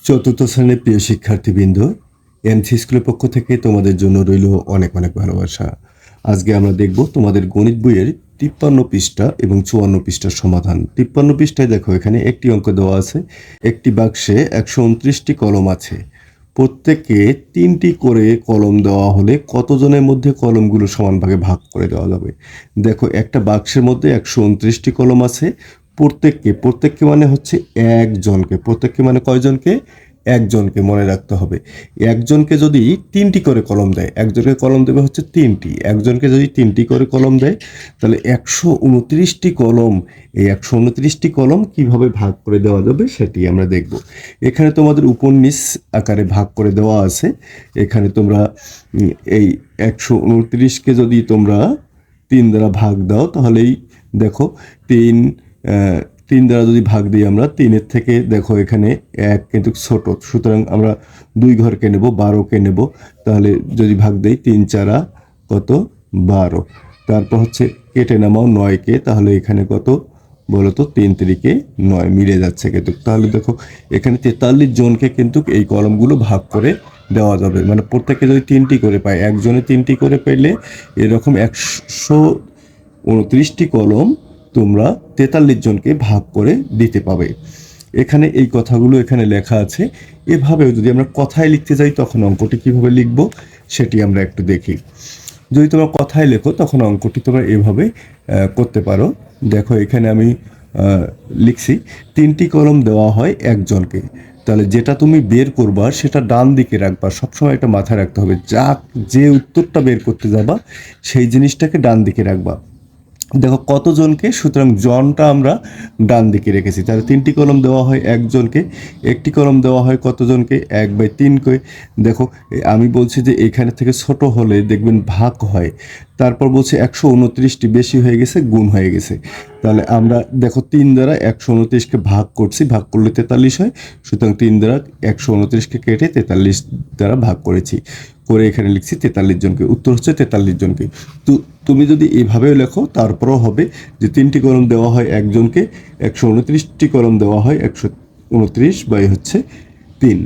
চতুর্থ শ্রেণীর প্রিয় শিক্ষার্থীবৃন্দ, এমসি স্কুলের পক্ষ থেকে তোমাদের জন্য রইল অনেক অনেক ভালোবাসা। আজকে আমরা দেখব তোমাদের গণিত বইয়ের 53 পৃষ্ঠা এবং 54 পৃষ্ঠার সমাধান। 53 পৃষ্ঠায় দেখো, এখানে একটি অঙ্ক দেওয়া আছে। একটি বাক্সে 129টি কলম আছে। প্রত্যেককে 3টি করে কলম দেওয়া হলে কতজনের মধ্যে কলমগুলো সমান ভাগে ভাগ করে দেওয়া যাবে? দেখো, একটা বাক্সের মধ্যে 129টি কলম আছে। প্রত্যেককে মানে হচ্ছে একজনকে। প্রত্যেককে মানে কয়জনকে? একজনকে মনে রাখতে হবে। একজনকে যদি 3টি করে কলম দেয়, একজনকে কলম দেবে হচ্ছে 3টি। একজনকে যদি 3টি করে কলম দেয়, তাহলে 129টি কলম, এই 129টি কলম কিভাবে ভাগ করে দেওয়া যাবে সেটি আমরা দেখব। এখানে তোমাদের উপন্যাস আকারে ভাগ করে দেওয়া আছে। এখানে তোমরা এই 129কে যদি তোমরা 3 দ্বারা ভাগ দাও, তাহলেই দেখো 3 দ্বারা যদি ভাগ দিই আমরা, 3-এর থেকে দেখো এখানে 1 কিন্তু ছোট, সুতরাং আমরা 2 ঘরকে নেব, 12কে নেব। তাহলে যদি ভাগ দেই 3 4 কত? 12। তারপর হচ্ছে কেটে নামাও 9কে, তাহলে এখানে কত বলো তো? 3 3-এ 9 মিলে যাচ্ছে কিন্তু। তাহলে দেখো এখানে 43 জনকে কিন্তু এই কলমগুলো ভাগ করে দেওয়া যাবে। মানে প্রত্যেকে যদি 3টি করে পায়, একজনে 3টি করে পেলে এরকম 129টি কলম তোমরা 43 জনকে ভাগ করে দিতে পাবে। এখানে এই কথাগুলো এখানে লেখা আছে। এভাবেও যদি আমরা কথায় লিখতে যাই, তখন অঙ্কটি কিভাবে লিখব সেটি আমরা একটু দেখি। যদি তোমরা কথায় লেখো, তখন অঙ্কটি তোমরা এভাবে করতে পারো। দেখো এখানে আমি লিখছি 3টি কলম দেওয়া হয় একজনকে। তাহলে যেটা তুমি বের করবা সেটা ডান দিকে রাখবা। সবসময় একটা মাথায় রাখতে হবে, যে উত্তরটা বের করতে যাবা সেই জিনিসটাকে ডান দিকে রাখবা। দেখো কতজনকে, সুতরাং জনটা আমরা ডান দিকে রেখেছি। তাহলে 3টি কলম দেওয়া হয় একজনকে, একটি কলম দেওয়া হয় কতজনকে? 1/3 করে। দেখো আমি বলছি যে এখানে থেকে ছোট হলে দেখবেন ভাগ হয়। তারপর বলছে 129টি বেশি হয়ে গেছে, গুণ হয়ে গেছে। তাহলে আমরা দেখো 3 দ্বারা 129কে ভাগ করছি, ভাগ করলে 43 হয়। সুতরাং 3 দ্বারা 129কে কেটে 43 দ্বারা ভাগ করেছি, করে এখানে লিখছি 43 জনকে। উত্তর হচ্ছে 43 জনকে। তো তুমি যদি এভাবেও লেখো তারপরেও হবে, যে 3টি কলম দেওয়া হয় একজনকে, 129টি কলম দেওয়া হয় 129/3,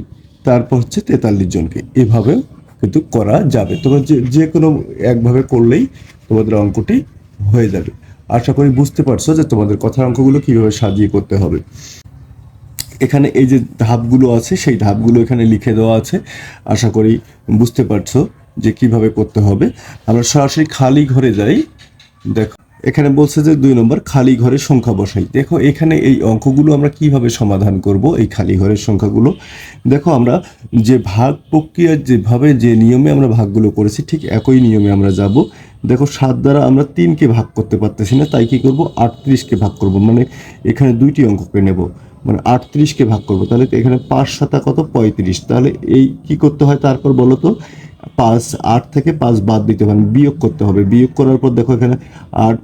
তারপর হচ্ছে 43 জনকে। এভাবেও কিন্তু করা যাবে। তোমরা যে কোনো একভাবে করলেই তোমাদের অঙ্কটি হয়ে যাবে। আশা করি বুঝতে পারছো যে তোমাদের কথার অঙ্কগুলো কীভাবে সাজিয়ে করতে হবে। এখানে এই যে ধাপগুলো আছে, সেই ধাপগুলো এখানে লিখে দেওয়া আছে। আশা করি বুঝতে পারছো যে কিভাবে করতে হবে। আমরা সরাসরি খালি ঘরে যাই। দেখো এখানে বলছে যে 2 নম্বর, খালি ঘরের সংখ্যা বসাই। দেখো এখানে এই অঙ্কগুলো আমরা কিভাবে সমাধান করব, এই খালি ঘরের সংখ্যাগুলো। দেখো আমরা যে ভাগ প্রক্রিয়া, যেভাবে যে নিয়মে আমরা ভাগগুলো করেছি, ঠিক একই নিয়মে আমরা যাব। দেখো 7 দ্বারা আমরা 3কে ভাগ করতে পারতেছি না, তাই কি করব? 38কে ভাগ করব। মানে এখানে 2টি অঙ্ককে নেব, মানে 38কে ভাগ করব। তাহলে এখানে 5 7 কত? 35। তাহলে এই কি করতে হয় তারপর বলো তো? 8 থেকে 5 বাদ দিতে হবে, বিয়োগ করতে হবে। বিয়োগ করার পর দেখো এখানে 8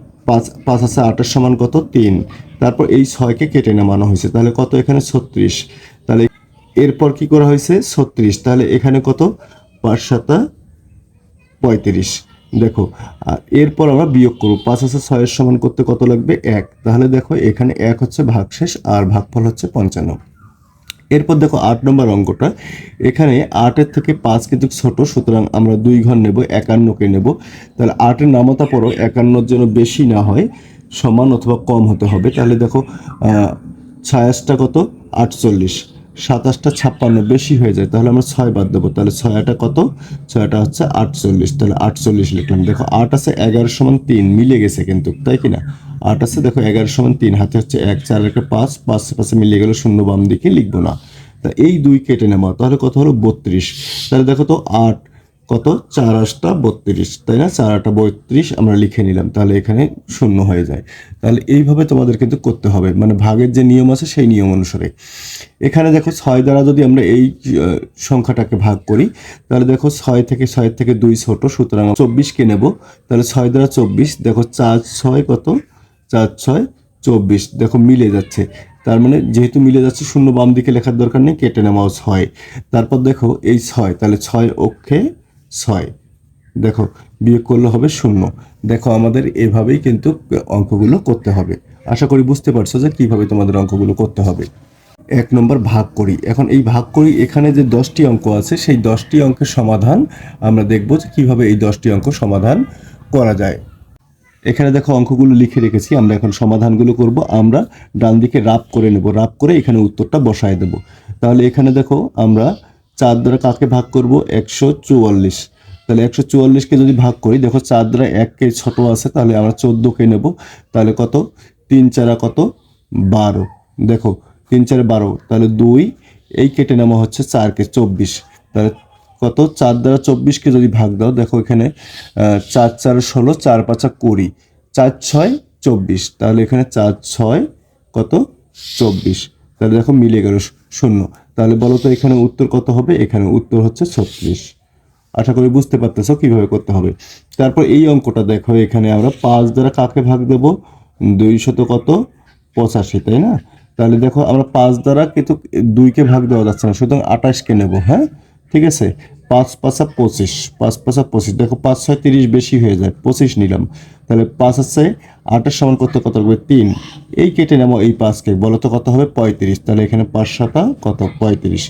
5 আছে, 8-এর সমান কত? 3। তারপর এই 6কে কেটে নামানো হয়েছে, তাহলে কত? এখানে 36। তাহলে এরপর কি করা হয়েছে? 36। তাহলে এখানে কত? 5 7 35। দেখো এরপর আমরা বিয়োগ করব। 5 আছে 6-এর সমান করতে কত লাগবে? 1। তাহলে দেখো এখানে 1 হচ্ছে ভাগশেষ, আর ভাগফল হচ্ছে 55। এরপর দেখো 8 নম্বর অঙ্কটা। এখানে 8-এর থেকে 5 কিন্তু ছোট, সুতরাং আমরা 2 ঘর নেব, 51কে নেব। তাহলে 8-এর নামতা পড়ো, 51-র জন্য বেশি না হয়, সমান অথবা কম হতে হবে। তাহলে দেখো 26টা কত? 48। 27টা 56, বেশি হয়ে যায়, তাহলে আমরা 6 বাদ দেবো। তাহলে 6টা কত? 6টা হচ্ছে 48। তাহলে 48 লিখলাম। দেখো 8 আছে, 11 সমান 3, মিলে গেছে কিন্তু, তাই কি না? 8 আছে, দেখো 11 সমান 3, হাতে হচ্ছে 1, 4 একটা 5, 5 পাশে মিলিয়ে গেল, শূন্য বাম দিকে লিখবো না। তা এই 2 কেটে নেওয়া, তাহলে কত হলো? 32। তাহলে দেখো তো 8 কত? 4 8টা 32, তাই না? 4 8টা 32 আমরা লিখে নিলাম, তাহলে এখানে শূন্য হয়ে যায়। তাহলে এইভাবে তোমাদের কিন্তু করতে হবে, মানে ভাগের যে নিয়ম আছে সেই নিয়ম অনুসারে। এখানে দেখো 6 দ্বারা যদি আমরা এই সংখ্যাটাকে ভাগ করি, তাহলে দেখো 6 থেকে 2 ছোট, সুতরাং 24কে নেব। তাহলে 6 দ্বারা 24, দেখো 4 6 কত? 4 6 24। দেখো মিলে যাচ্ছে, তার মানে যেহেতু মিলে যাচ্ছে, শূন্য বাম দিকে লেখার দরকার নেই, কেটে নেওয়া 6। তারপর দেখো এই 6, তাহলে 6 অক্ষে 6, দেখো বিয়োগ করলে হবে 0। দেখো আমাদের এভাবেই কিন্তু অঙ্কগুলো করতে হবে। আশা করি বুঝতে পারছো যে কিভাবে তোমাদের অঙ্কগুলো করতে হবে। এক নম্বর ভাগ করি। এখন এই ভাগ করি এখানে যে 10টি অঙ্ক আছে সেই 10টি অঙ্কের সমাধান আমরা দেখব যে কীভাবে এই 10টি অঙ্ক সমাধান করা যায়। এখানে দেখো অঙ্কগুলো লিখে রেখেছি, আমরা এখন সমাধানগুলো করব। আমরা ডান দিকে রাফ করে নেব, রাফ করে এখানে উত্তরটা বসায় দেব। তাহলে এখানে দেখো আমরা 4 দ্বারা কাকে ভাগ করব? 144। তাহলে 144কে যদি ভাগ করি, দেখো 4 দ্বারা 1কে ছোট আছে, তাহলে আমরা 14কে নেব। তাহলে কত? 3 4 কত? 12। দেখো 3 4 12, তাহলে 2 এই কেটে নেওয়া হচ্ছে 4কে 24। তাহলে কত? 4 দ্বারা 24কে যদি ভাগ দাও, দেখো এখানে 4 4 16, 4 5 20, 4 6 24। তাহলে এখানে 4 6 কত? 24। তাহলে দেখো মিলে গেল শূন্য। তাহলে বলো তো এখানে উত্তর কত হবে? এখানে উত্তর হচ্ছে 36। আশা করি বুঝতে পারতেছো কিভাবে করতে হবে। তারপর এই অঙ্কটা দেখো, এখানে আমরা 5 দ্বারা কাকে ভাগ দেব? 200 কত? 85, তাই না? তাহলে দেখো আমরা 5 দ্বারা কিন্তু 2কে ভাগ দেওয়া যাচ্ছে না, সুতরাং 28কে নেব। হ্যাঁ, ঠিক আছে। 5 5 25, 5 5 25। দেখো 5 6 30 বেশি হয়ে যায়, 25 নিলাম। তাহলে 5 আছে 8 এর সমান করতে কত লাগবে? 3। এই কেটে নেবো এই 5কে, বলো তো কত হবে? 35। তাহলে এখানে 5 7 কত? 35।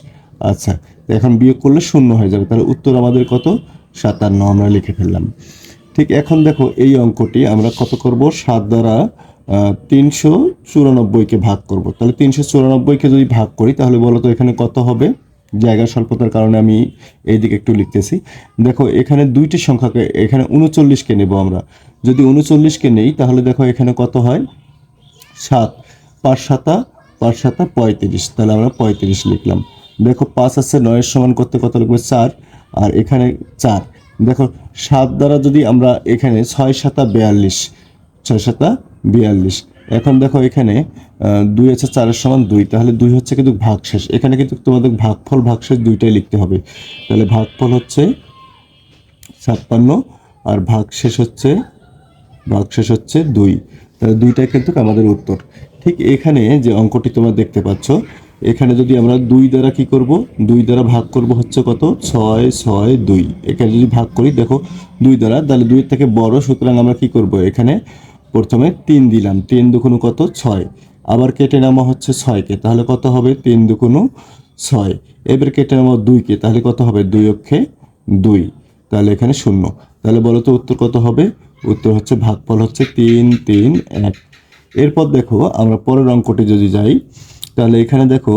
আচ্ছা, এখন বিয়োগ করলে শূন্য হয়ে যাবে। তাহলে উত্তর আমাদের কত? 57 আমরা লিখে ফেললাম। ঠিক এখন দেখো এই অঙ্কটি আমরা কত করব? 7 দ্বারা 394কে ভাগ করব। তাহলে 394কে যদি ভাগ করি, তাহলে বলো তো এখানে কত হবে? জায়গা স্বল্পতার কারণে আমি এইদিকে একটু লিখতেছি। দেখো এখানে দুইটি সংখ্যাকে, এখানে 39কে নেব আমরা। যদি 39কে নেই, তাহলে দেখো এখানে কত হয়? 7 5 7 5 7 35। তাহলে আমরা 35 লিখলাম। দেখো 5 আছে 9 এর সমান করতে কত লাগবে? 4। আর এখানে 4। দেখো 7 দ্বারা যদি আমরা এখানে 6 7 42, 6 7 42। এখন দেখো এখানে 2 আছে 4 এর সমান 2, তাহলে 2 হচ্ছে কিন্তু ভাগশেষ। এখানে কিন্তু তোমাদের ভাগফল ভাগশেষ দুইটাই লিখতে হবে। তাহলে ভাগফল হচ্ছে 56 আর ভাগশেষ হচ্ছে 2। তাহলে দুইটাই কিন্তু আমাদের উত্তর। ঠিক এখানে যে অঙ্কটি তোমরা দেখতে পাচ্ছ, এখানে যদি আমরা 2 দ্বারা কি করব? 2 দ্বারা ভাগ করব হচ্ছে কত? 6 6 2। এখানে যদি ভাগ করি, দেখো 2 দ্বারা, তাহলে 2 এর থেকে বড়, সুতরাং আমরা কি করব? এখানে প্রথমে 3 দিলাম। 3 দুগুণ কত? 6। আবার কেটে নেওয়া হচ্ছে 6কে, তাহলে কত হবে? 3 দুগুণ 6। এবার কেটে নেওয়া 2কে, তাহলে কত হবে? 2 অক্ষে 2। তাহলে এখানে শূন্য। তাহলে বলো তো উত্তর কত হবে? উত্তর হচ্ছে ভাগফল হচ্ছে 3 3 1। এরপর দেখো আমরা পরের অঙ্কটি যদি যাই, তাহলে এখানে দেখো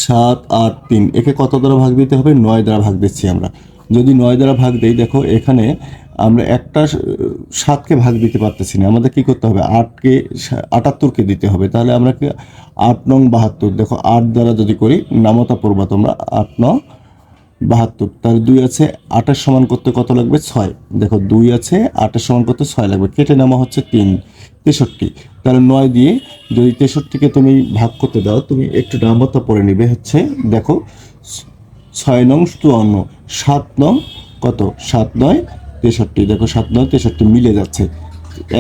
7 8 3, একে কত দ্বারা ভাগ দিতে হবে? 9 দ্বারা ভাগ দিচ্ছি আমরা। যদি 9 দ্বারা ভাগ দেই, দেখো এখানে আমরা একটা 7কে ভাগ দিতে পারতেছি না, আমাদের কি করতে হবে? 8কে 78কে দিতে হবে। তাহলে আমরা কি 8 নং 72। দেখো 8 দ্বারা যদি করি, নামতা পড়বা তোমরা, 8 9 72। তাহলে 2 আছে 8 এর সমান করতে কত লাগবে? 6। দেখো 2 আছে 8 এর সমান করতে 6 লাগবে। কেটে নেওয়া হচ্ছে 3 63। তাহলে 9 দিয়ে যদি 63কে তুমি ভাগ করতে দাও, তুমি একটু নামতা পড়ে নিবে হচ্ছে, দেখো 6 নং 54, 7 নং কত? 7 9 63। দেখো 7 9 63 মিলে যাচ্ছে।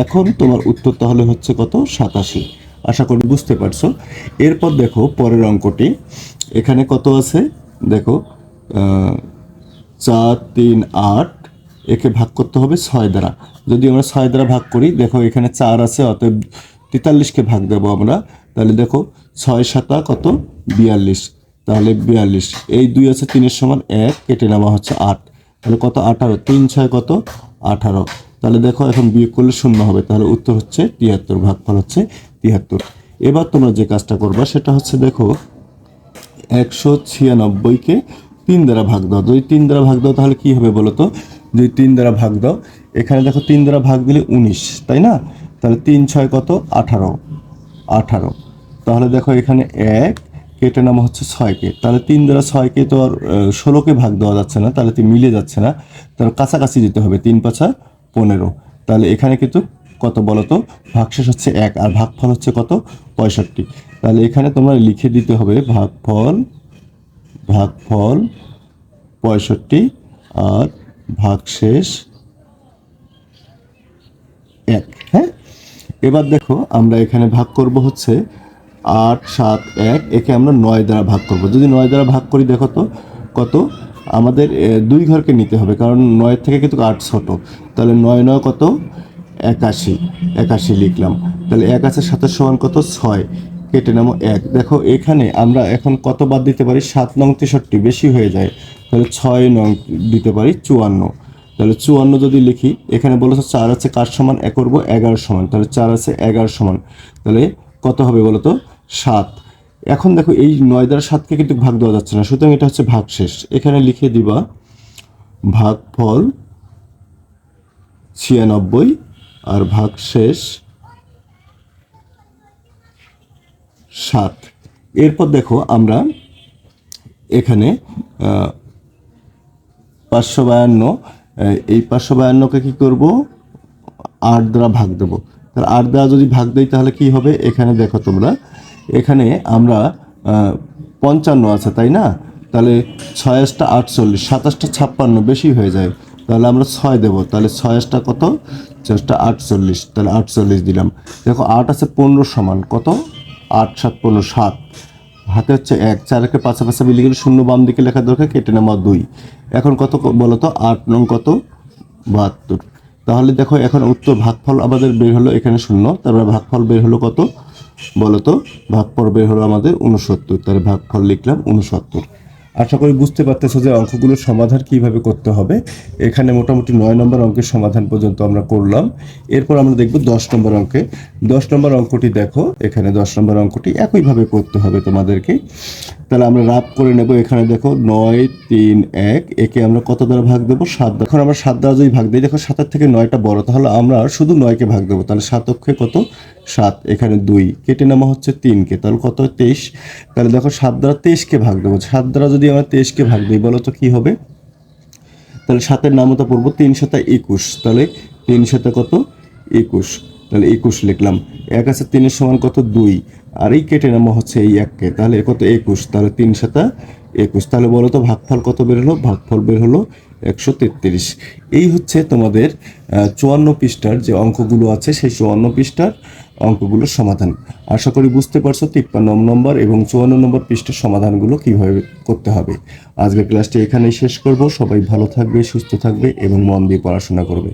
এখন তোমার উত্তর তাহলে হচ্ছে কত? 87। আশা করি বুঝতে পারছো। এরপর দেখো পরের অঙ্কটি, এখানে কত আছে? দেখো 4 3 8, একে ভাগ করতে হবে 6 দ্বারা। যদি আমরা 6 দ্বারা ভাগ করি, দেখো এখানে 4 আছে, অতএব 43কে ভাগ দেবো আমরা। তাহলে দেখো 6 7 কত? 42। তাহলে 42। এই 2 আছে 3 এর সমান 1, কেটে নেওয়া হচ্ছে 8। তাহলে কত? 18। 3 6 কত? 18। তাহলে দেখো এখন বিয়োগ করলে শূন্য হবে। তাহলে উত্তর হচ্ছে 73, ভাগফল হচ্ছে 73। এবার তোমরা যে কাজটা করবা সেটা হচ্ছে, দেখো 196কে 3 দ্বারা ভাগ দাও। যদি 3 দ্বারা ভাগ দাও, তাহলে কি হবে বলো তো? যদি 3 দ্বারা ভাগ দাও, এখানে দেখো 3 দ্বারা ভাগ দিলে 19, তাই না? তাহলে 3 6 কত? 18 18। তাহলে দেখো এখানে 1, কেটে নামা হচ্ছে 6কে। তাহলে 3 দ্বারা 6কে তো আর 16কে ভাগ দেওয়া যাচ্ছে না, তাহলে মিলে যাচ্ছে না। তাহলে কাছাকাছি দিতে হবে, 3 5 15। তাহলে এখানে কিন্তু কত বলো তো? ভাগশেষ হচ্ছে 1 আর ভাগফল হচ্ছে কত? 65। তাহলে এখানে তোমরা লিখে দিতে হবে ভাগফল 65 আর ভাগশেষ 1। হ্যাঁ, এবার দেখো আমরা এখানে ভাগ করব হচ্ছে 8 7 1, একে আমরা 9 দ্বারা ভাগ করব। যদি 9 দ্বারা ভাগ করি, দেখো তো কত? আমাদের 2 ঘরকে নিতে হবে, কারণ 9 থেকে কিন্তু 8 ছোট। তাহলে 9 9 কত? 81 81 লিখলাম। তাহলে 1 আছে 7 সমান কত? 6। কেটে নামো 1। দেখো এখানে আমরা এখন কত বাদ দিতে পারি, 7 নং 63 বেশি হয়ে যায়, তাহলে 6 নং দিতে পারি 54। তাহলে 54 যদি লিখি, এখানে বলেছে 4 আছে কার সমান, এ করবো 11 সমান, তাহলে 4 আছে 11 সমান, তাহলে কত হবে বলো তো, 7। এখন দেখো এই 9 দ্বারা 7কে কিন্তু ভাগ দেওয়া যাচ্ছে না, সুতরাং এটা হচ্ছে ভাগশেষ। এখানে লিখে দিবা ভাগফল 96 আর ভাগশেষ 7। এরপর দেখো আমরা এখানে 552, এই 552কে কী করব, 8 দ্বারা ভাগ দেবো। তাহলে 8 দ্বারা যদি ভাগ দেই তাহলে কি হবে, এখানে দেখো তোমরা, এখানে আমরা 55 আছে তাই না, তাহলে 6টা 48, 27টা 56 বেশি হয়ে যায়, তাহলে আমরা 6 দেবো, তাহলে 6টা কত, 6টা 48, তাহলে 48 দিলাম। দেখো 8 আছে 15 সমান কত, 8 7 15 7, হাতে হচ্ছে 1, 4কে পাশাপাশি মিলে গেলে 0 বাম দিকে লেখা দরকার, কেটে নেওয়া 2। এখন কত বলো তো, 8 নং কত, 72। তাহলে দেখো এখন উত্তর ভাগফল আমাদের বের হলো এখানে 0, তারপরে ভাগফল বের হলো কত বলো তো, ভাগফল বের হলো আমাদের 69, তাহলে ভাগফল লিখলাম 69। আশা করি বুঝতে পারতেছো যে অঙ্কগুলোর সমাধান কিভাবে করতে হবে। এখানে মোটামুটি 9 নম্বর অঙ্কের সমাধান পর্যন্ত আমরা করলাম। এরপর আমরা দেখব 10 নম্বর অঙ্কে। 10 নম্বর অঙ্কটি দেখো, এখানে 10 নম্বর অঙ্কটি একইভাবে করতে হবে তোমাদেরকে। তাহলে আমরা রাফ করে নেব। এখানে দেখো 9 3 1, একে আমরা কত দ্বারা ভাগ দেবো, 7 দ্বারা। এখন আমরা 7 দ্বারা যদি ভাগ দিই, দেখো 7 থেকে 9টা বড়, তাহলে আমরা শুধু 9কে ভাগ দেবো, তাহলে 7 অক্ষে কত 7, এখানে 2, কেটে নেওয়া হচ্ছে 3কে, তাহলে কত 23। তাহলে দেখো 7 দ্বারা 23কে ভাগ দেবো, 7 দ্বারা যদি আমরা 23কে ভাগ দিই বলো তো কী হবে, তাহলে 7-এর নামতা পড়বো 3 7 21, তাহলে 3 7 কত 21, তাহলে 21 লিখলাম। 1 আছে 3-এর সমান কত 2, আর এই কেটে নেওয়া হচ্ছে এই 1কে, তাহলে কত 21, তাহলে 3 7 21। তাহলে বলো তো ভাগফল কত বের হলো, ভাগফল বের হলো 133। এই হচ্ছে তোমাদের 54 পৃষ্ঠার যে অঙ্কগুলো আছে, সেই 54 পৃষ্ঠার অঙ্কগুলোর সমাধান। আশা করি বুঝতে পারছো 53 নম্বর এবং 54 নম্বর পৃষ্ঠার সমাধানগুলো কিভাবে করতে হবে। আজকের ক্লাসটি এখানেই শেষ করব। সবাই ভালো থাকবে, সুস্থ থাকবে এবং মন দিয়ে পড়াশোনা করবে।